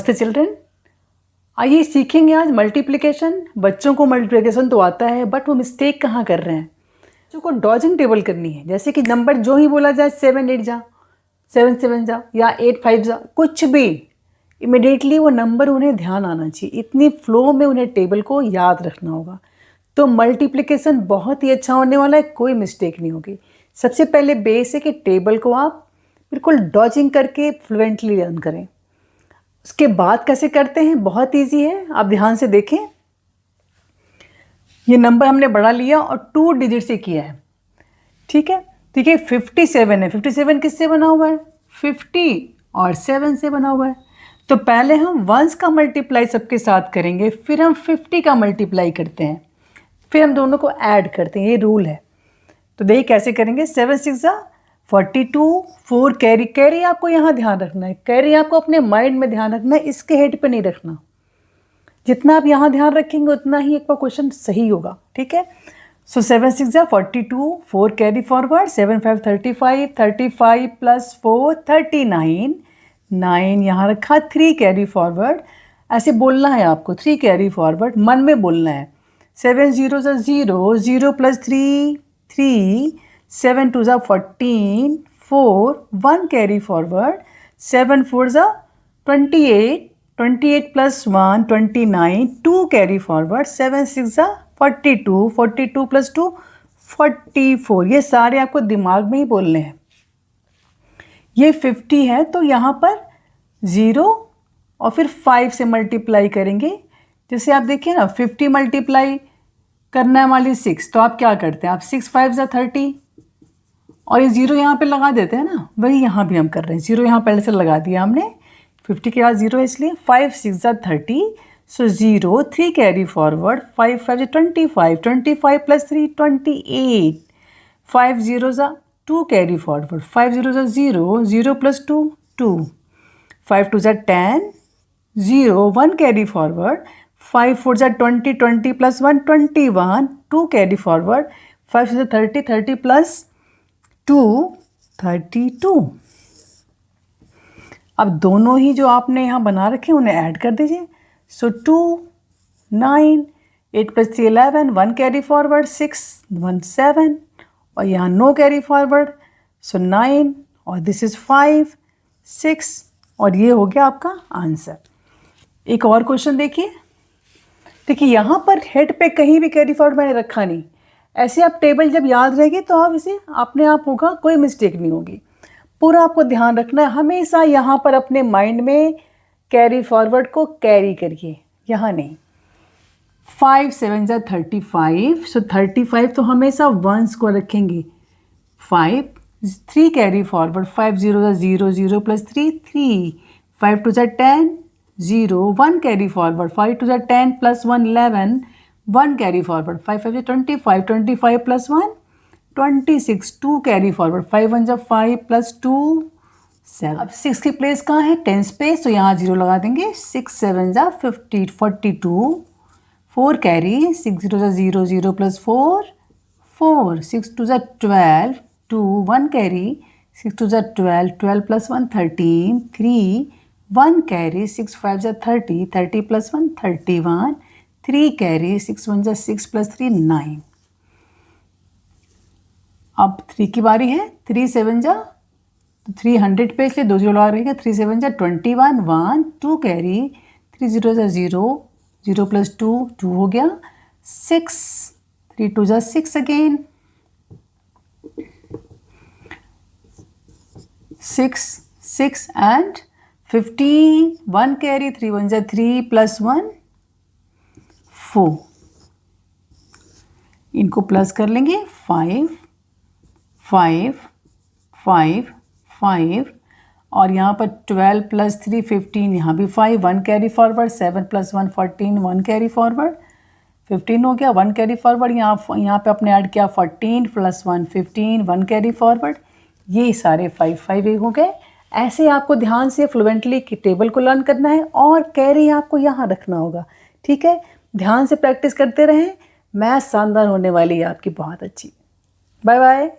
नमस्ते चिल्ड्रन, आइए सीखेंगे आज मल्टीप्लिकेशन। बच्चों को मल्टीप्लिकेशन तो आता है, बट वो मिस्टेक कहाँ कर रहे हैं। बच्चों को डॉजिंग टेबल करनी है, जैसे कि नंबर जो ही बोला जाए 7 8 जा, 7 7 जा या 8 5 जा, कुछ भी इमिडिएटली वो नंबर उन्हें ध्यान आना चाहिए। इतनी फ्लो में उन्हें टेबल को याद रखना होगा, तो मल्टीप्लिकेशन बहुत ही अच्छा होने वाला है, कोई मिस्टेक नहीं होगी। सबसे पहले बेस है कि टेबल को आप बिल्कुल डॉजिंग करके फ्लुएंटली लर्न करें। उसके बाद कैसे करते हैं, बहुत इजी है, आप ध्यान से देखें। ये नंबर हमने बढ़ा लिया और 2 डिजिट से किया है, ठीक है। 57 है। 57 किससे बना हुआ है? 50 और 7 से बना हुआ है। तो पहले हम वंस का मल्टीप्लाई सबके साथ करेंगे, फिर हम 50 का मल्टीप्लाई करते हैं, फिर हम दोनों को ऐड करते हैं। ये रूल है। तो देखिए कैसे करेंगे। 7 6 42, 4 कैरी आपको यहाँ ध्यान रखना है। कैरी आपको अपने माइंड में ध्यान रखना है, इसके हेड पे नहीं रखना। जितना आप यहाँ ध्यान रखेंगे उतना ही एक बार क्वेश्चन सही होगा, ठीक है। सो 7 6 42, 4 कैरी फॉरवर्ड, 7 5 35, 35 प्लस 4 39, 9 यहाँ रखा, 3 कैरी फॉरवर्ड। ऐसे बोलना है आपको, 3 कैरी फॉरवर्ड, मन में बोलना है। 7 0 0, 0 plus 3 3, 7 2 14, 4 1 carry forward, 7 4 28, 28 plus 1 29, 2 carry forward, 7 6 42, 42 plus 2 44। ये सारे आपको दिमाग में ही बोलने हैं। ये 50 है तो यहाँ पर 0 और फिर 5 से मल्टीप्लाई करेंगे। जैसे आप देखिए ना, 50 मल्टीप्लाई करना है वाली 6, तो आप क्या करते हैं, आप 6 5 30 और ये 0 यहाँ पे लगा देते हैं ना, वही यहाँ भी हम कर रहे हैं। 0 यहाँ पहले से लगा दिया हमने, 50 के बाद 0 है इसलिए। 5 6 30, सो 0 3 carry forward, 5 5 25, 25 plus 3 28, 5 0 2 carry forward, 5 0 0, 0 plus 2 2, 5 2 10, 0 1 carry forward, 5 4 20, 20 plus 1 21, 2 carry forward, 5 6 30, 30 plus 2 32। अब दोनों ही जो आपने यहाँ बना रखे हैं उन्हें ऐड कर दीजिए। सो 2 9, 8 प्लस 3 11, 1 कैरी फॉरवर्ड, 6 1 7 और यहाँ नो कैरी फॉरवर्ड, सो 9 और दिस इज 5 6 और ये हो गया आपका आंसर। एक और क्वेश्चन देखिए। देखिए यहाँ पर हेड पे कहीं भी कैरी फॉरवर्ड मैंने रखा नहीं। ऐसे आप टेबल जब याद रहेगी तो आप इसे अपने आप होगा, कोई मिस्टेक नहीं होगी। पूरा आपको ध्यान रखना है, हमेशा यहाँ पर अपने माइंड में कैरी फॉरवर्ड को कैरी करिए, यहाँ नहीं। 5 7 35, सो 35 तो हमेशा वंस को रखेंगे। 5 3 carry forward, 5 0 0, 0 plus 3 3, 5 2 10, 0 1 carry forward, 5 2 10 plus 1 11, 1 carry forward, 5 5 25, 25 plus 1 26, 2 carry forward, 5 1 5 plus 2 7। अब 6 की प्लेस कहाँ है, 10 पे, तो यहाँ 0 लगा देंगे। 6 7 50 42, 4 carry, 6 0 0, 0 plus 4 4, 6 2 12, 2 1 carry, 6 2 12, 12 plus 1 13, 3 1 carry, 6 5 30, 30 plus 1 31, 3 carry, 6 1 6 plus 3 9। अब 3 की बारी है। 3 7 300 पे इसलिए 2 0 लगा रहेगा। 3 7 21, 1 2 कैरी, 3 0 0, 0 प्लस 2 2 हो गया। 6 3 2 6 अगेन, 6 6 एंड 15, 1 कैरी, 3 1 3 प्लस 1 4। इनको प्लस कर लेंगे। 5 5 5 5 और यहाँ पर 12 प्लस 3 15, यहाँ भी 5 1 carry forward, 7 plus 1 14, 1 carry forward, 15 हो गया। 1 कैरी फॉरवर्ड, यहाँ पे अपने ऐड किया 14 प्लस 1 15, 1 कैरी फॉरवर्ड। ये सारे 5 5 हो गए। ऐसे आपको ध्यान से फ्लुएंटली की टेबल को लर्न करना है और कैरी आपको यहाँ रखना होगा, ठीक है। ध्यान से प्रैक्टिस करते रहें, मैथ शानदार होने वाली है आपकी, बहुत अच्छी। Bye bye.